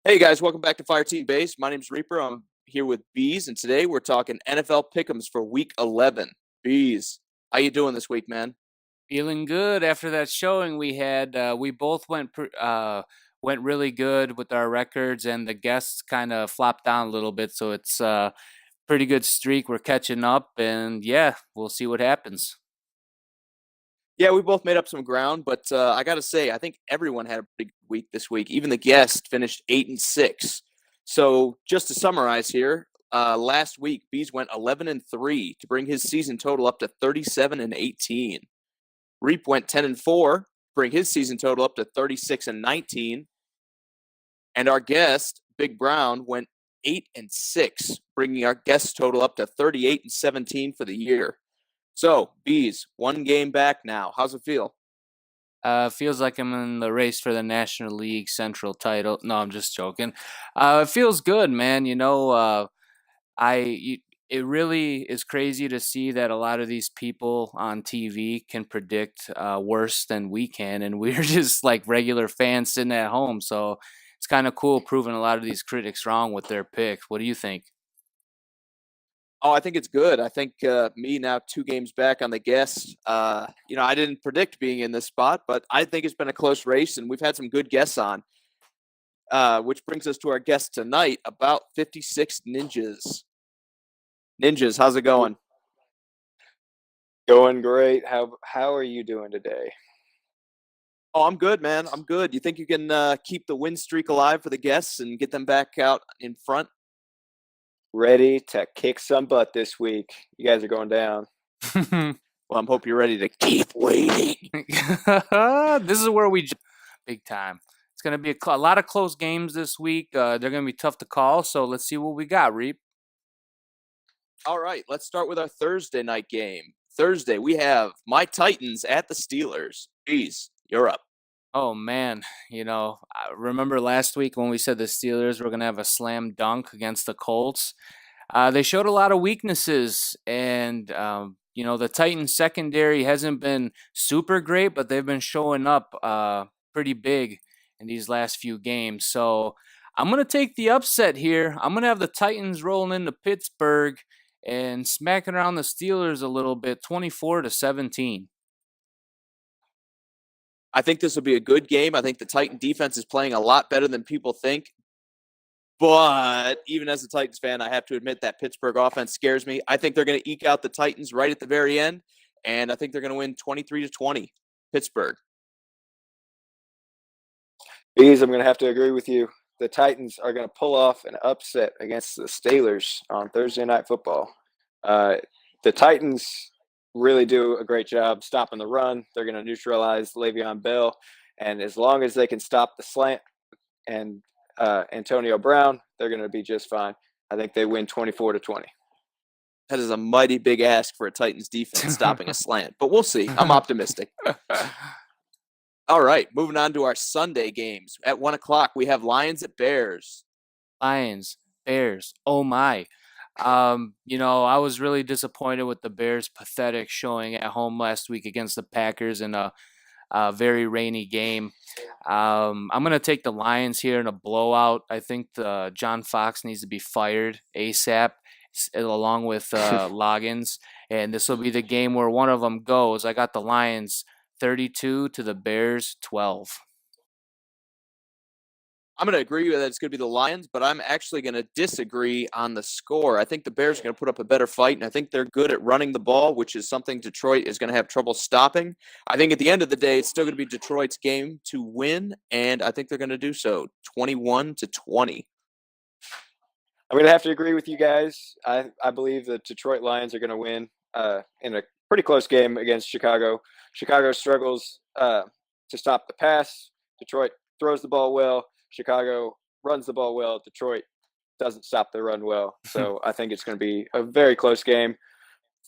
Hey guys, welcome back to Fire Team Base. My name's Reaper. I'm here with Bees, and today we're talking NFL Pick-Ums for Week 11. Bees, how you doing this week, man? Feeling good after that showing we had. We both went really good with our records, and the guests kind of flopped down a little bit. So it's pretty good streak. We're catching up, and yeah, we'll see what happens. Yeah, we both made up some ground, but I got to say, I think everyone had a pretty good week this week. Even the guest finished 8-6. So just to summarize here, last week Bees went 11-3 to bring his season total up to 37-18. Reap went 10-4, bring his season total up to 36-19. And our guest, Big Brown, went 8-6, bringing our guest total up to 38-17 for the year. So, Bees, one game back now. How's it feel? Feels like I'm in the race for the National League Central title. No, I'm just joking. It feels good, man. It really is crazy to see that a lot of these people on TV can predict worse than we can, and we're just like regular fans sitting at home. So it's kind of cool proving a lot of these critics wrong with their picks. What do you think? Oh, I think it's good. I think me now 2 games back on the guests. I didn't predict being in this spot, but I think it's been a close race, and we've had some good guests on. Which brings us to our guest tonight, about 56 Ninjas. Ninjas, how's it going? Going great. How are you doing today? Oh, I'm good, man. I'm good. You think you can keep the win streak alive for the guests and get them back out in front? Ready to kick some butt this week. You guys are going down. Well, I'm hope you're ready to keep waiting. This is where big time. It's going to be a lot of close games this week. They're going to be tough to call. So let's see what we got, Reap. All right, let's start with our Thursday night game. Thursday, we have my Titans at the Steelers. Jeez, you're up. Oh man, I remember last week when we said the Steelers were going to have a slam dunk against the Colts. They showed a lot of weaknesses, and the Titans secondary hasn't been super great, but they've been showing up pretty big in these last few games. So I'm going to take the upset here. I'm going to have the Titans rolling into Pittsburgh and smacking around the Steelers a little bit, 24-17. I think this will be a good game. I think the Titan defense is playing a lot better than people think. But even as a Titans fan, I have to admit that Pittsburgh offense scares me. I think they're going to eke out the Titans right at the very end, and I think they're going to win 23-20. Pittsburgh. Bees, I'm going to have to agree with you. The Titans are going to pull off an upset against the Steelers on Thursday Night Football. The Titans really do a great job stopping the run. They're going to neutralize Le'Veon Bell, and as long as they can stop the slant and Antonio Brown, they're going to be just fine. I think they win 24-20. That is a mighty big ask for a Titans defense stopping a slant, but we'll see. I'm optimistic. All right, moving on to our Sunday games. At 1 o'clock, we have Lions at Bears. Lions, Bears. Oh my. I was really disappointed with the Bears' pathetic showing at home last week against the Packers in a very rainy game. I'm going to take the Lions here in a blowout. I think John Fox needs to be fired ASAP, along with Loggins. And this will be the game where one of them goes. I got the Lions 32 to the Bears 12. I'm going to agree that it's going to be the Lions, but I'm actually going to disagree on the score. I think the Bears are going to put up a better fight, and I think they're good at running the ball, which is something Detroit is going to have trouble stopping. I think at the end of the day, it's still going to be Detroit's game to win, and I think they're going to do so 21-20. I'm going to have to agree with you guys. I believe the Detroit Lions are going to win in a pretty close game against Chicago. Chicago struggles to stop the pass. Detroit throws the ball well. Chicago runs the ball well. Detroit doesn't stop the run well. So I think it's going to be a very close game.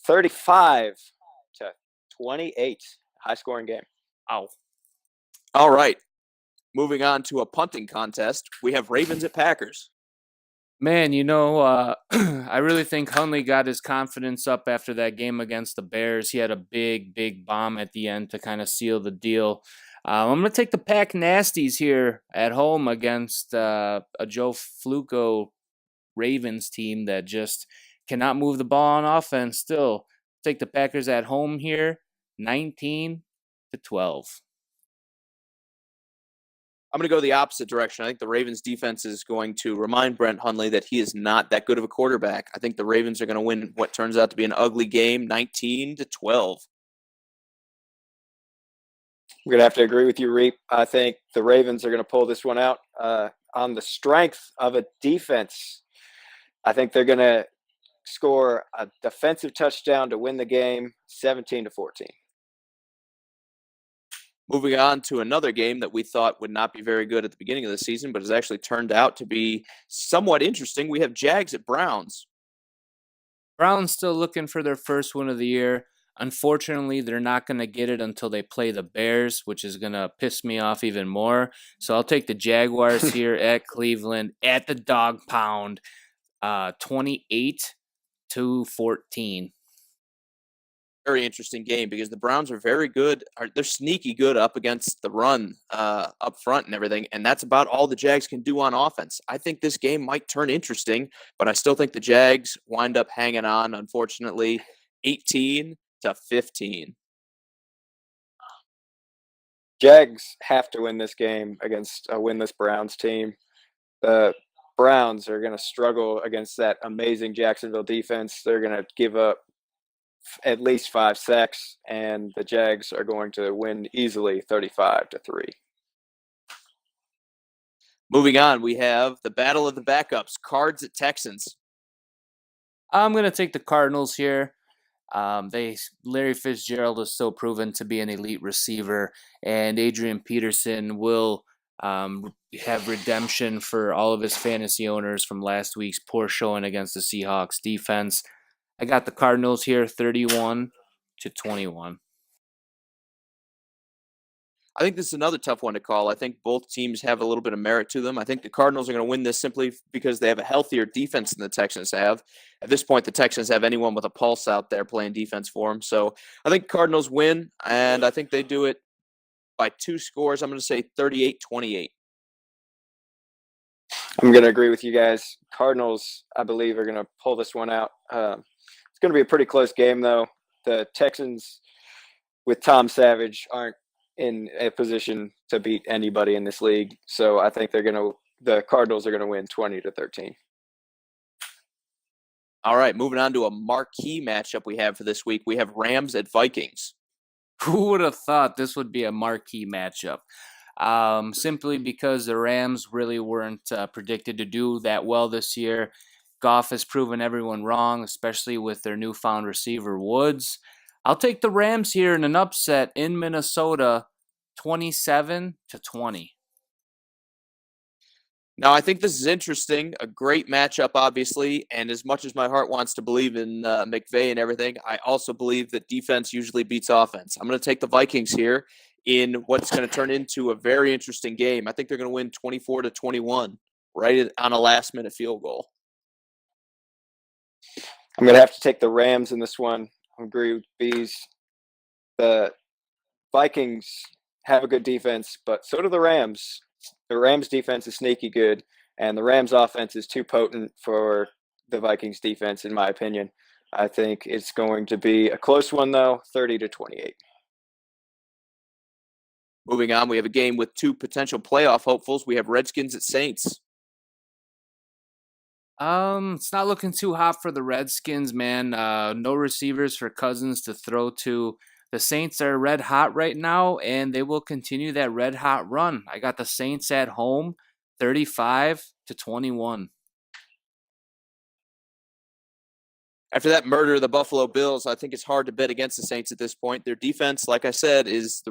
35-28. High-scoring game. Ow. All right. Moving on to a punting contest. We have Ravens at Packers. Man, I really think Hundley got his confidence up after that game against the Bears. He had a big, big bomb at the end to kind of seal the deal. I'm going to take the Pack Nasties here at home against a Joe Fluco Ravens team that just cannot move the ball on offense. Still, take the Packers at home here, 19-12. I'm going to go the opposite direction. I think the Ravens defense is going to remind Brent Hundley that he is not that good of a quarterback. I think the Ravens are going to win what turns out to be an ugly game, 19-12. I'm going to have to agree with you, Reap. I think the Ravens are going to pull this one out on the strength of a defense. I think they're going to score a defensive touchdown to win the game, 17-14. Moving on to another game that we thought would not be very good at the beginning of the season, but has actually turned out to be somewhat interesting. We have Jags at Browns. Browns still looking for their first win of the year. Unfortunately, they're not going to get it until they play the Bears, which is going to piss me off even more. So I'll take the Jaguars here at Cleveland at the dog pound, 28-14. Very interesting game because the Browns are very good. They're sneaky good up against the run up front and everything, and that's about all the Jags can do on offense. I think this game might turn interesting, but I still think the Jags wind up hanging on, unfortunately, 18-15. Jags have to win this game against a winless Browns team. The Browns are going to struggle against that amazing Jacksonville defense. They're going to give up at least 5 sacks, and the Jags are going to win easily 35-3. Moving on, we have the battle of the backups, Cards at Texans. I'm going to take the Cardinals here. Larry Fitzgerald is still proven to be an elite receiver, and Adrian Peterson will have redemption for all of his fantasy owners from last week's poor showing against the Seahawks defense. I got the Cardinals here, 31-21. I think this is another tough one to call. I think both teams have a little bit of merit to them. I think the Cardinals are going to win this simply because they have a healthier defense than the Texans have. At this point, the Texans have anyone with a pulse out there playing defense for them. So I think Cardinals win, and I think they do it by 2 scores. I'm going to say 38-28. I'm going to agree with you guys. Cardinals, I believe, are going to pull this one out. It's going to be a pretty close game, though. The Texans, with Tom Savage, aren't in a position to beat anybody in this league. So I think the Cardinals are going to win 20-13. All right, moving on to a marquee matchup we have for this week. We have Rams at Vikings. Who would have thought this would be a marquee matchup? Simply because the Rams really weren't predicted to do that well this year. Goff has proven everyone wrong, especially with their newfound receiver, Woods. I'll take the Rams here in an upset in Minnesota, 27-20. Now, I think this is interesting, a great matchup, obviously, and as much as my heart wants to believe in McVay and everything, I also believe that defense usually beats offense. I'm going to take the Vikings here in what's going to turn into a very interesting game. I think they're going to win 24-21, right on a last-minute field goal. I'm going to have to take the Rams in this one. I agree with Bees. The Vikings have a good defense, but so do the Rams. The Rams defense is sneaky good, and the Rams offense is too potent for the Vikings defense, in my opinion. I think it's going to be a close one, though, 30-28. Moving on, we have a game with 2 potential playoff hopefuls. We have Redskins at Saints. It's not looking too hot for the Redskins, man. No receivers for Cousins to throw to. The Saints are red hot right now, and they will continue that red hot run. I got the Saints at home, 35-21. After that murder of the Buffalo Bills, I think it's hard to bet against the Saints at this point. Their defense, like I said, is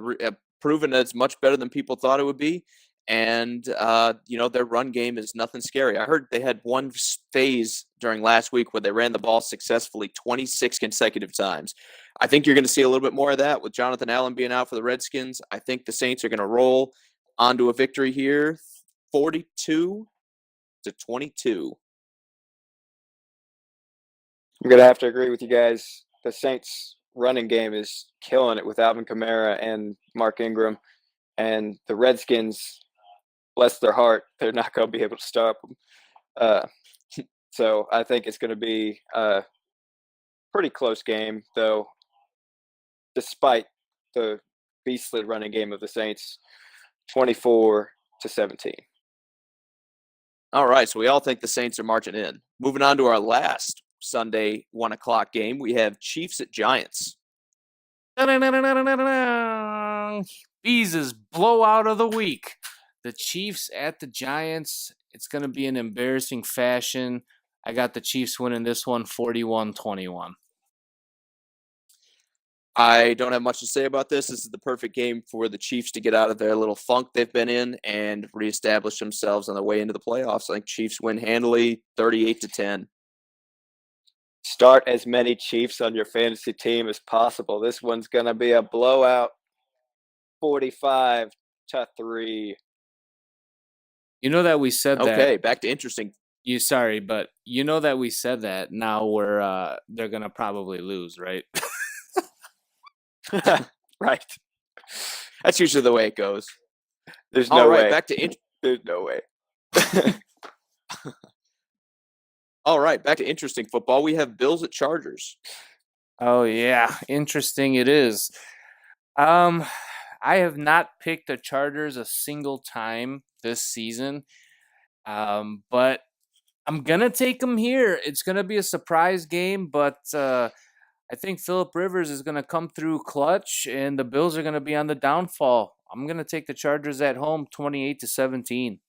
proven that it's much better than people thought it would be. And, their run game is nothing scary. I heard they had one phase during last week where they ran the ball successfully 26 consecutive times. I think you're going to see a little bit more of that with Jonathan Allen being out for the Redskins. I think the Saints are going to roll onto a victory here, 42-22. I'm going to have to agree with you guys. The Saints running game is killing it with Alvin Kamara and Mark Ingram. and the Redskins, bless their heart, they're not going to be able to stop them. So I think it's going to be a pretty close game, though, despite the beastly running game of the Saints, 24-17. All right, so we all think the Saints are marching in. Moving on to our last Sunday 1 o'clock game, we have Chiefs at Giants. Bees' blowout of the week. The Chiefs at the Giants. It's going to be an embarrassing fashion. I got the Chiefs winning this one 41-21. I don't have much to say about this. This is the perfect game for the Chiefs to get out of their little funk they've been in and reestablish themselves on their way into the playoffs. I think Chiefs win handily 38-10. Start as many Chiefs on your fantasy team as possible. This one's going to be a blowout, 45-3. You know that we said that. Okay, back to interesting. But you know that we said that. Now they're going to probably lose, right? Right. That's usually the way it goes. There's no way. There's no way. All right, back to interesting football. We have Bills at Chargers. Oh yeah, interesting it is. I have not picked the Chargers a single time this season, but I'm gonna take them here. It's gonna be a surprise game, but I think Phillip Rivers is gonna come through clutch, and the Bills are gonna be on the downfall. I'm gonna take the Chargers at home, 28-17.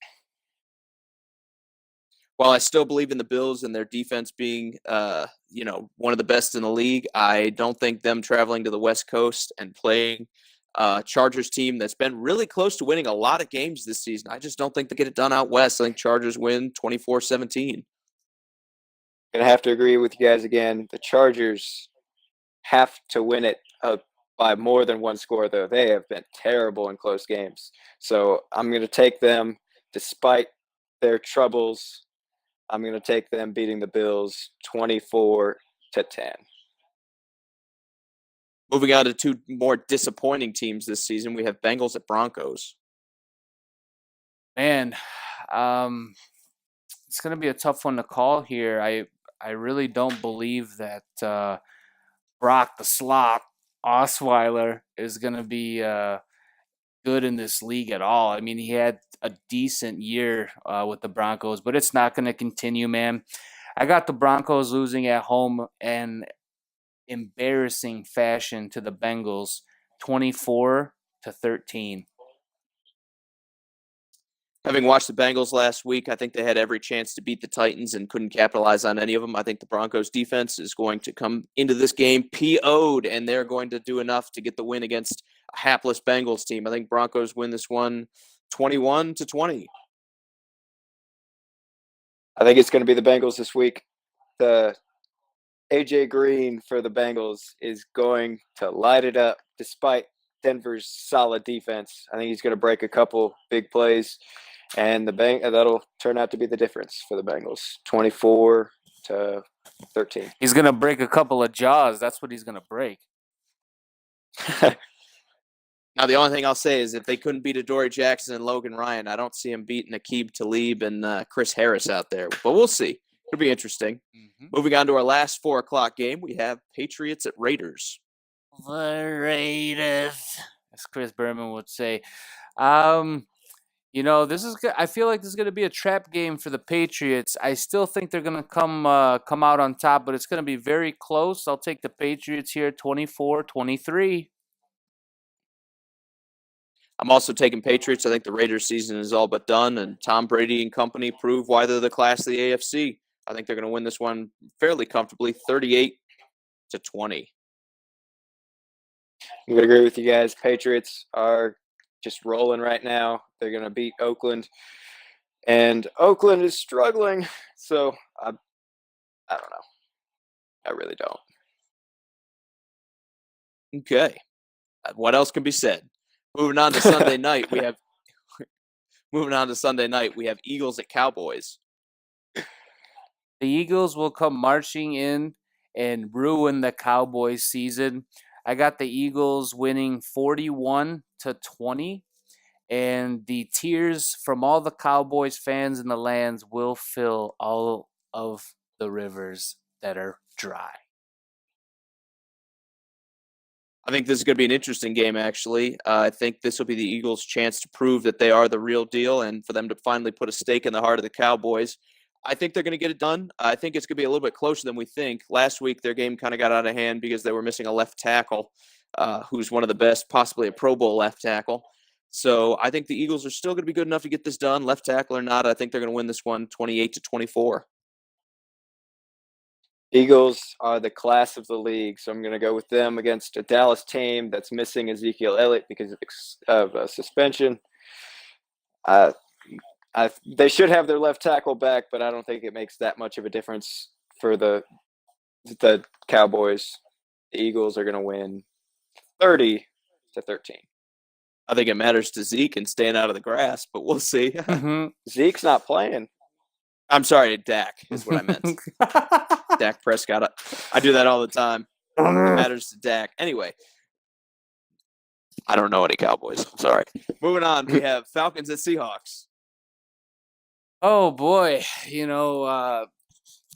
While I still believe in the Bills and their defense being, one of the best in the league, I don't think them traveling to the West Coast and playing a Chargers team that's been really close to winning a lot of games this season, I just don't think they get it done out West. I think Chargers win 24-17. Gonna have to agree with you guys again. The Chargers have to win it by more than one score, though. They have been terrible in close games. So I'm going to take them despite their troubles. I'm going to take them beating the Bills 24-10. Moving on to two more disappointing teams this season, we have Bengals at Broncos. Man, it's going to be a tough one to call here. I really don't believe that Brock the Slot Osweiler is going to be good in this league at all. I mean, he had a decent year with the Broncos, but it's not going to continue, man. I got the Broncos losing at home in embarrassing fashion to the Bengals, 24-13. Having watched the Bengals last week, I think they had every chance to beat the Titans and couldn't capitalize on any of them. I think the Broncos defense is going to come into this game PO'd, and they're going to do enough to get the win against a hapless Bengals team. I think Broncos win this one 21-20. I think it's going to be the Bengals this week. The AJ Green for the Bengals is going to light it up despite Denver's solid defense. I think he's going to break a couple big plays, and that'll turn out to be the difference for the Bengals, 24-13. He's going to break a couple of jaws. That's what he's going to break. Now, the only thing I'll say is if they couldn't beat Adoree Jackson and Logan Ryan, I don't see him beating Aqib Talib and Chris Harris out there. But we'll see. It'll be interesting. Mm-hmm. Moving on to our last 4 o'clock game, we have Patriots at Raiders. The Raiders, as Chris Berman would say. I feel like this is going to be a trap game for the Patriots. I still think they're going to come out on top, but it's going to be very close. I'll take the Patriots here, 24-23. I'm also taking Patriots. I think the Raiders season is all but done, and Tom Brady and company prove why they're the class of the AFC. I think they're going to win this one fairly comfortably, 38-20. I'm going to agree with you guys. Patriots are just rolling right now. They're going to beat Oakland, and Oakland is struggling. So I don't know. I really don't. Okay. What else can be said? Moving on to Sunday night, we have Eagles at Cowboys. The Eagles will come marching in and ruin the Cowboys season. I got the Eagles winning 41-20. and the tears from all the Cowboys fans in the lands will fill all of the rivers that are dry. I think this is going to be an interesting game, actually. I think this will be the Eagles' chance to prove that they are the real deal and for them to finally put a stake in the heart of the Cowboys. I think they're going to get it done. I think it's going to be a little bit closer than we think. Last week, their game kind of got out of hand because they were missing a left tackle, who's one of the best, possibly a Pro Bowl left tackle. So I think the Eagles are still going to be good enough to get this done, left tackle or not. I think they're going to win this one 28-24. Eagles are the class of the league, so I'm going to go with them against a Dallas team that's missing Ezekiel Elliott because of suspension. They should have their left tackle back, but I don't think it makes that much of a difference for the Cowboys. The Eagles are going to win 30-13. I think it matters to Zeke and staying out of the grass, but we'll see. Zeke's not playing. I'm sorry, Dak is what I meant. Dak Prescott. I do that all the time. It matters to Dak. Anyway, I don't know any Cowboys. I'm sorry. Moving on, we have Falcons at Seahawks. Oh, boy. I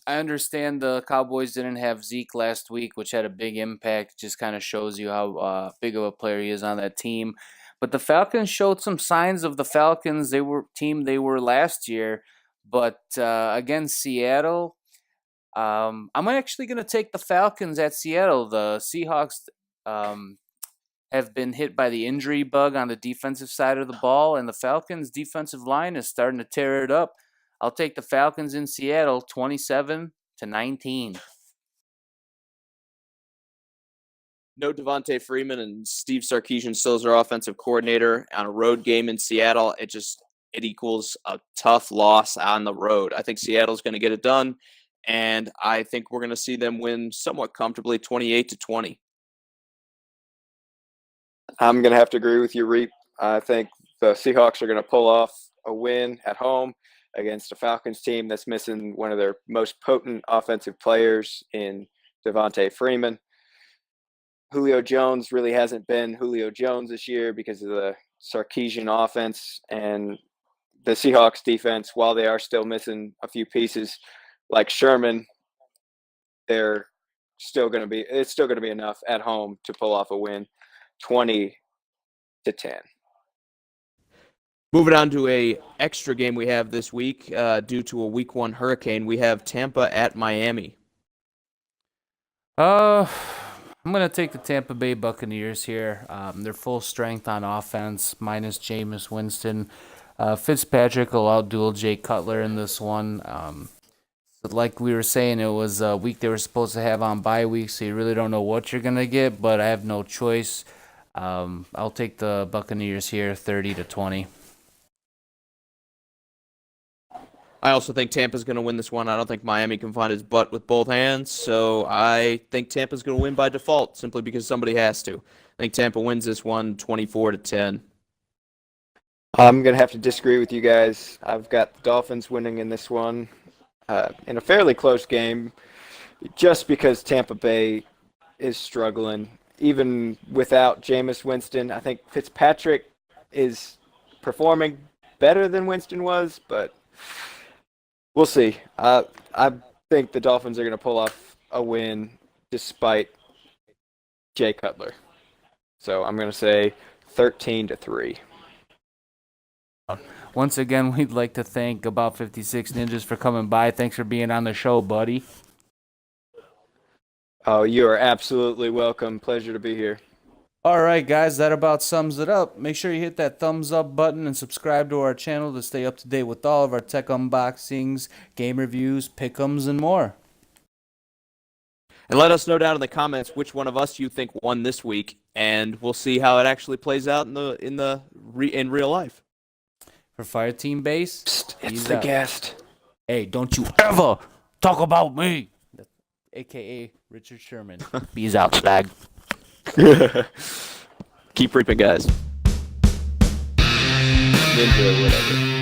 understand the Cowboys didn't have Zeke last week, which had a big impact. Just kind of shows you how big of a player he is on that team. But the Falcons showed some signs of the Falcons they were last year. But against Seattle, I'm actually going to take the Falcons at Seattle. The Seahawks have been hit by the injury bug on the defensive side of the ball, and the Falcons' defensive line is starting to tear it up. I'll take the Falcons in Seattle 27-19. No Devontae Freeman, and Steve Sarkisian still is our offensive coordinator on a road game in Seattle. It equals a tough loss on the road. I think Seattle's going to get it done, and I think we're going to see them win somewhat comfortably 28-20. I'm going to have to agree with you, Reap. I think the Seahawks are going to pull off a win at home against a Falcons team that's missing one of their most potent offensive players in Devontae Freeman. Julio Jones really hasn't been Julio Jones this year because of the Sarkisian offense, and the Seahawks defense, while they are still missing a few pieces like Sherman, it's still going to be enough at home to pull off a win 20-10. Moving on to a extra game we have this week due to a week 1 hurricane. We have Tampa at Miami. I'm going to take the Tampa Bay Buccaneers here. They're full strength on offense, minus Jameis Winston. Fitzpatrick will outduel Jay Cutler in this one. But like we were saying, it was a week they were supposed to have on bye week, so you really don't know what you're going to get, but I have no choice. I'll take the Buccaneers here, 30-20. I also think Tampa's going to win this one. I don't think Miami can find his butt with both hands, so I think Tampa's going to win by default, simply because somebody has to. I think Tampa wins this one 24-10. I'm going to have to disagree with you guys. I've got the Dolphins winning in this one in a fairly close game, just because Tampa Bay is struggling. Even without Jameis Winston, I think Fitzpatrick is performing better than Winston was, but we'll see. I think the Dolphins are going to pull off a win despite Jay Cutler. So I'm going to say 13-3. Once again, we'd like to thank About 56 Ninjas for coming by. Thanks for being on the show, buddy. Oh, you are absolutely welcome. Pleasure to be here. All right, guys, that about sums it up. Make sure you hit that thumbs up button and subscribe to our channel to stay up to date with all of our tech unboxings, game reviews, pick-ums, and more. And let us know down in the comments which one of us you think won this week, and we'll see how it actually plays out in real life. For Fire Team Base, Psst, it's the guest. Hey, don't you ever talk about me. A.K.A. Richard Sherman. Bees out, slag. Keep reaping, guys. Ninja or whatever.